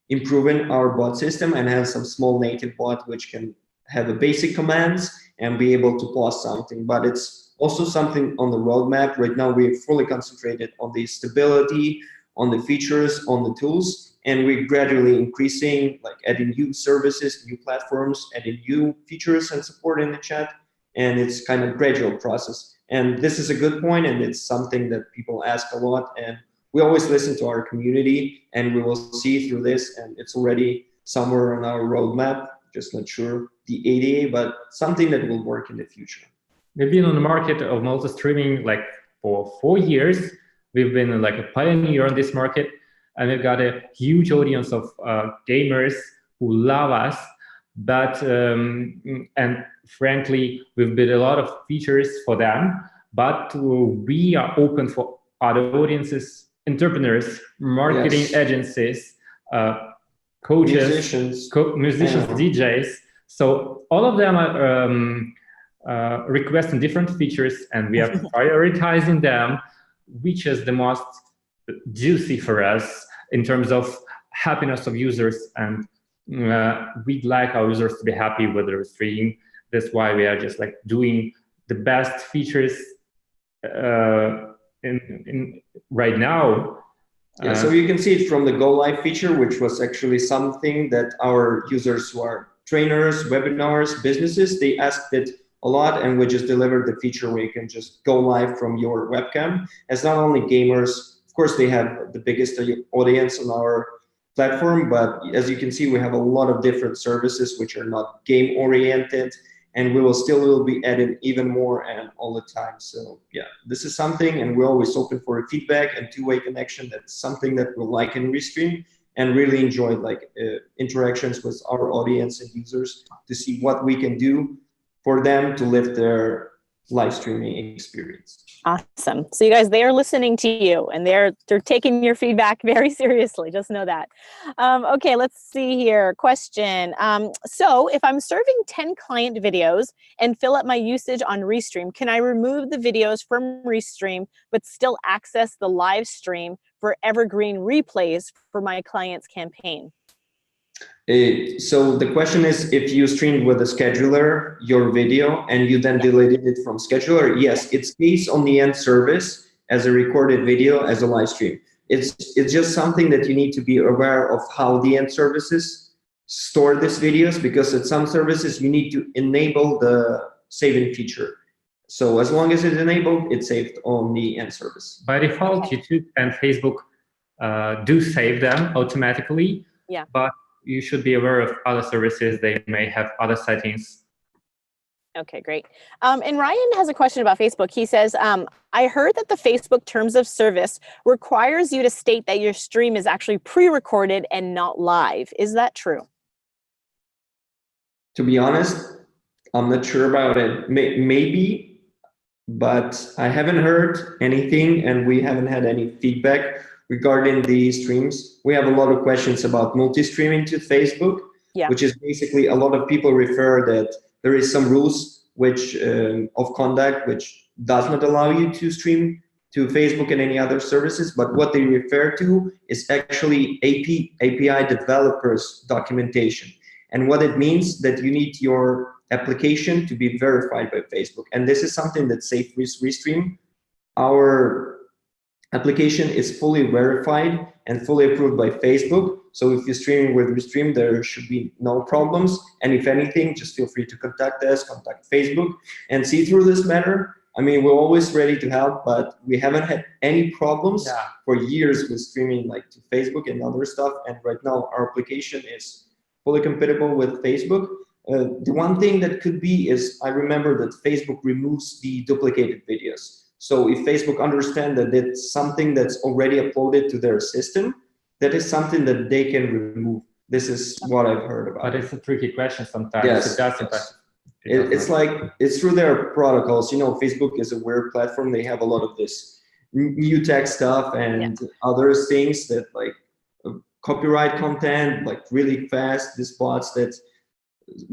improving our bot system and have some small native bot which can have a basic commands and be able to post something. But it's also something on the roadmap. Right now, we're fully concentrated on the stability, on the features, on the tools, and we're gradually increasing, like adding new services, new platforms, adding new features and support in the chat. And it's kind of gradual process. And this is a good point, and it's something that people ask a lot. And we always listen to our community, and we will see through this. And it's already somewhere on our roadmap, just not sure the ADA, but something that will work in the future. We've been on the market of multi-streaming like for 4 years. We've been like a pioneer on this market, and we've got a huge audience of gamers who love us. But and frankly, we've built a lot of features for them, but we are open for other audiences, entrepreneurs, marketing agencies, coaches, musicians, DJs. So all of them are requesting different features, and we are prioritizing them, which is the most juicy for us in terms of happiness of users, and we'd like our users to be happy with the Restream. That's why we are just like doing the best features in right now. Yeah, so you can see it from the Go Live feature, which was actually something that our users who are trainers, webinars, businesses, they asked it a lot, and we just delivered the feature where you can just go live from your webcam. As not only gamers, of course, they have the biggest audience on our platform, but as you can see, we have a lot of different services which are not game oriented, and we will be adding even more and all the time. So yeah, this is something, and we're always open for feedback and two-way connection. That's something that we like in Restream, and really enjoyed like interactions with our audience and users to see what we can do for them to live their live streaming experience. Awesome. So you guys, they are listening to you, and they're taking your feedback very seriously. Just know that. Okay, let's see here. Question. So if I'm serving 10 client videos and fill up my usage on Restream, can I remove the videos from Restream but still access the live stream for evergreen replays for my client's campaign? So the question is, if you streamed with a scheduler your video and you then deleted it from scheduler, yes, it stays on the end service as a recorded video, as a live stream. It's just something that you need to be aware of how the end services store these videos, because at some services you need to enable the saving feature. So as long as it's enabled, it's saved on the end service. By default, YouTube and Facebook do save them automatically. Yeah. But you should be aware of other services. They may have other settings. Okay, great. And Ryan has a question about Facebook. He says, I heard that the Facebook terms of service requires you to state that your stream is actually pre-recorded and not live. Is that true? To be honest, I'm not sure about it. Maybe, but I haven't heard anything, and we haven't had any feedback regarding the streams. We have a lot of questions about multi-streaming to Facebook, which is basically a lot of people refer that there is some rules which of conduct which does not allow you to stream to Facebook and any other services. But what they refer to is actually API developers documentation. And what it means that you need your application to be verified by Facebook. And this is something that's safe with Restream. Our application is fully verified and fully approved by Facebook. So if you're streaming with Restream, there should be no problems. And if anything, just feel free to contact us, contact Facebook, and see through this matter. I mean, we're always ready to help, but we haven't had any problems for years with streaming like to Facebook and other stuff. And right now, our application is fully compatible with Facebook. The one thing that could be is, I remember that Facebook removes the duplicated videos. So if Facebook understands that it's something that's already uploaded to their system, that is something that they can remove. This is what I've heard about. But it's a tricky question sometimes. Yes, It does yes. it It's like, it's through their protocols. You know, Facebook is a weird platform. They have a lot of this new tech stuff and other things that like copyright content, like really fast, these bots that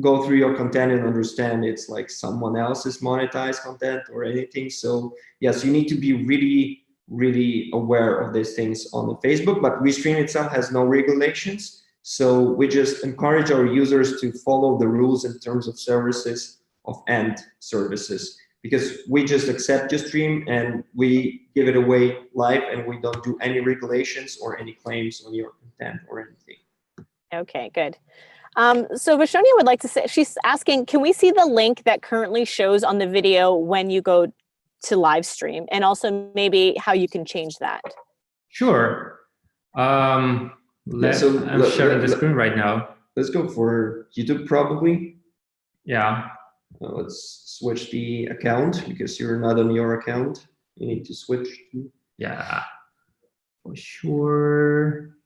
go through your content and understand it's like someone else's monetized content or anything. So yes, you need to be really, really aware of these things on the Facebook, but Restream itself has no regulations. So we just encourage our users to follow the rules in terms of services of end services, because we just accept your stream and we give it away live, and we don't do any regulations or any claims on your content or anything. Okay, good. So Vashonia would like to say, she's asking, can we see the link that currently shows on the video when you go to live stream, and also maybe how you can change that? Sure. I'm sharing the screen right now. Let's go for YouTube probably. Yeah. Let's switch the account because you're not on your account. You need to switch to. Yeah, for sure.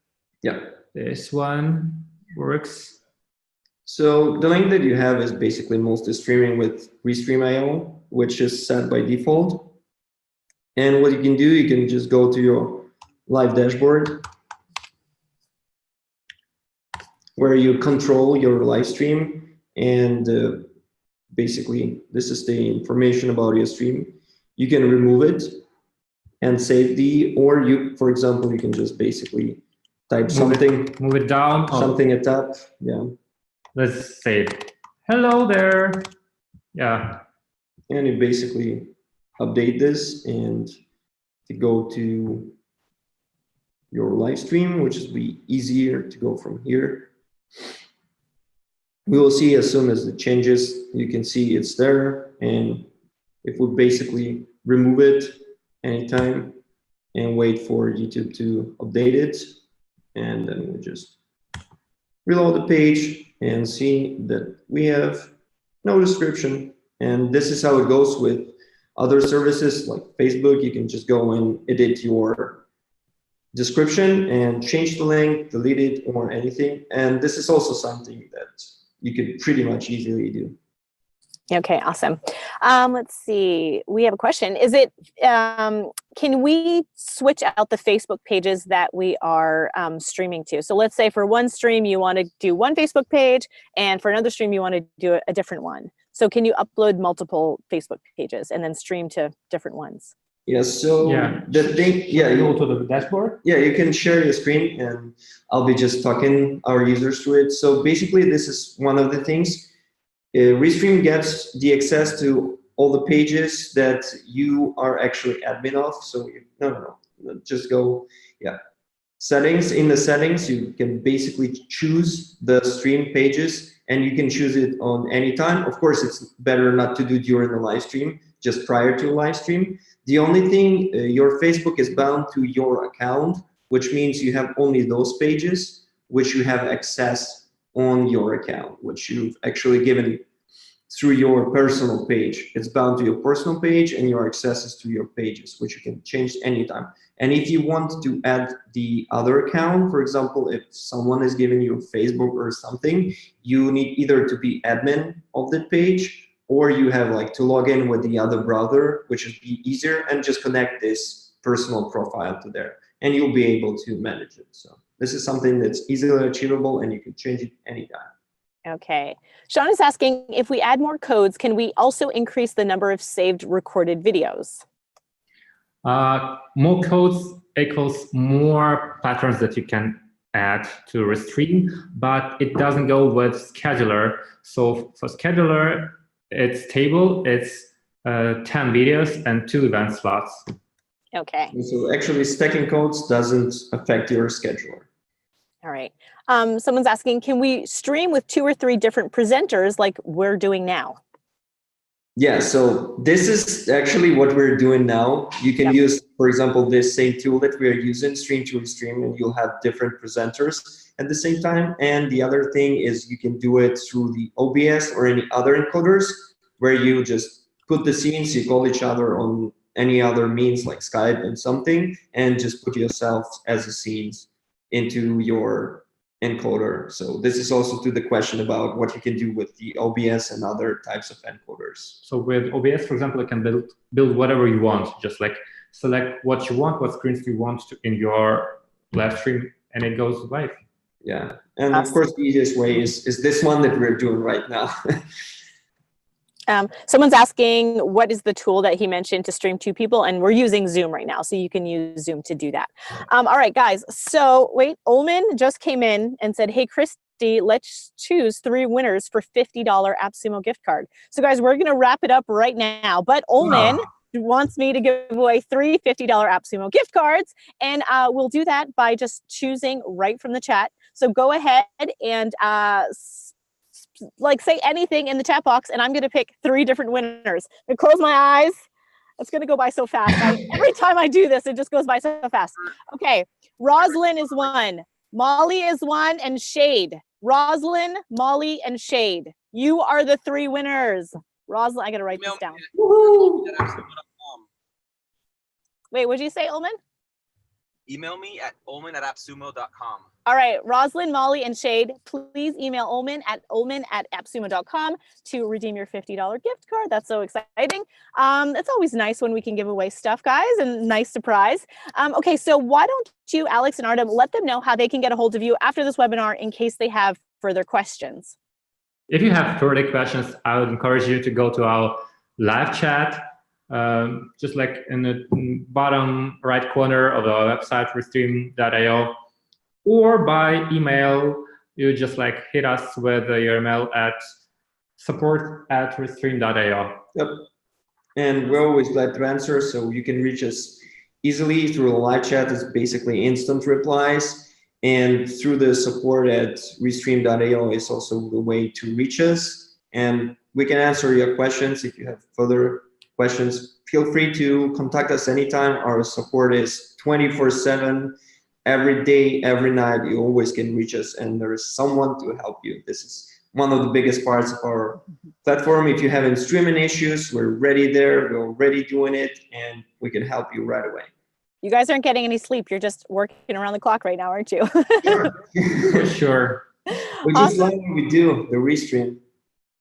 Yeah. This one works. So the link that you have is basically mostly streaming with Restream.io, which is set by default. And what you can do, you can just go to your live dashboard where you control your live stream, and basically this is the information about your stream. You can remove it and save or you, for example, you can just basically type move it down, something at top. Yeah. Let's say, hello there. Yeah. And you basically update this, and to go to your live stream, which is be easier to go from here. We will see as soon as it changes, you can see it's there. And if we basically remove it anytime and wait for YouTube to update it, and then we just reload the page and see that we have no description. And this is how it goes with other services like Facebook. You can just go and edit your description and change the link, delete it, or anything. And this is also something that you could pretty much easily do. Okay, awesome. Let's see, we have a question. Is it, can we switch out the Facebook pages that we are streaming to? So let's say for one stream, you want to do one Facebook page, and for another stream, you want to do a different one. So can you upload multiple Facebook pages and then stream to different ones? Yes, so the thing, you go to the dashboard. Yeah, you can share your screen, and I'll be just talking our users through it. So basically, this is one of the things. Restream gets the access to all the pages that you are actually admin of. So no, just go, settings. In the settings, you can basically choose the stream pages, and you can choose it on any time. Of course, it's better not to do during the live stream, just prior to live stream. The only thing, your Facebook is bound to your account, which means you have only those pages which you have access on your account, which you've actually given through your personal page. It's bound to your personal page, and your accesses to your pages, which you can change anytime. And if you want to add the other account, for example, if someone is giving you Facebook or something, you need either to be admin of that page, or you have like to log in with the other browser, which is easier, and just connect this personal profile to there, and you'll be able to manage it. So this is something that's easily achievable, and you can change it anytime. Okay. Sean is asking, if we add more codes, can we also increase the number of saved recorded videos? More codes equals more patterns that you can add to Restream, but it doesn't go with scheduler. So for scheduler, it's table, it's 10 videos and 2 event slots. Okay. So actually stacking codes doesn't affect your scheduler. All right. Someone's asking, can we stream with 2 or 3 different presenters like we're doing now? Yeah, so this is actually what we're doing now. You can use, for example, this same tool that we're using, Stream to Restream, and you'll have different presenters at the same time. And the other thing is you can do it through the OBS or any other encoders, where you just put the scenes, you call each other on any other means like Skype and something, and just put yourself as a scenes. into your encoder. So this is also to the question about what you can do with the OBS and other types of encoders. So with OBS, for example, you can build whatever you want, just like select what you want, what screens you want in your live stream, and it goes live. Yeah, and of course the easiest way is this one that we're doing right now. Someone's asking what is the tool that he mentioned to stream 2 people, and we're using Zoom right now, so you can use Zoom to do that. All right, guys. So wait, Ullman just came in and said, "Hey, Christy, let's choose 3 winners for $50 AppSumo gift card." So guys, we're gonna wrap it up right now, but Ullman wants me to give away 3 $50 AppSumo gift cards, and we'll do that by just choosing right from the chat. So go ahead and like say anything in the chat box, and I'm going to pick 3 different winners. I'm going to close my eyes. It's going to go by so fast. Every time I do this, it just goes by so fast. Okay, Roslyn is 1, Molly is 1, and Shade. Roslyn, Molly, and Shade. You are the 3 winners. Roslyn, I got to write this down. Wait, what'd you say, Ullman? Email me at ullman@appsumo.com. All right, Roslyn, Molly, and Shade, please email ullman@appsumo.com to redeem your $50 gift card. That's so exciting. It's always nice when we can give away stuff, guys, and nice surprise. Okay, so why don't you, Alex and Artem, let them know how they can get a hold of you after this webinar in case they have further questions. If you have further questions, I would encourage you to go to our live chat, just like in the bottom right corner of our website, restream.io, or by email. You just like hit us with your email at support@restream.io. Yep. And we're always glad to answer, so you can reach us easily through the live chat. It's basically instant replies. And through the support@restream.io is also the way to reach us. And we can answer your questions. If you have further questions, feel free to contact us anytime. Our support is 24/7, every day, every night. You always can reach us, and there is someone to help you. This is one of the biggest parts of our platform. If you have streaming issues, we're ready there. We're already doing it, and we can help you right away. You guys aren't getting any sleep. You're just working around the clock right now, aren't you? Sure. For sure. We just like what we do, the Restream.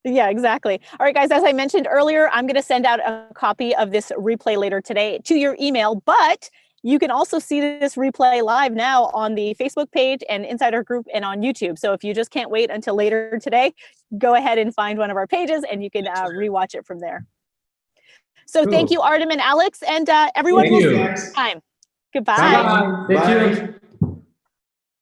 Yeah, exactly. All right, guys, as I mentioned earlier, I'm going to send out a copy of this replay later today to your email, but you can also see this replay live now on the Facebook page and inside our group and on YouTube. So if you just can't wait until later today, go ahead and find one of our pages and you can rewatch it from there. So Cool. Thank you, Artem and Alex, and everyone Thank will you. see you next time. Goodbye. Bye-bye. Stay tuned.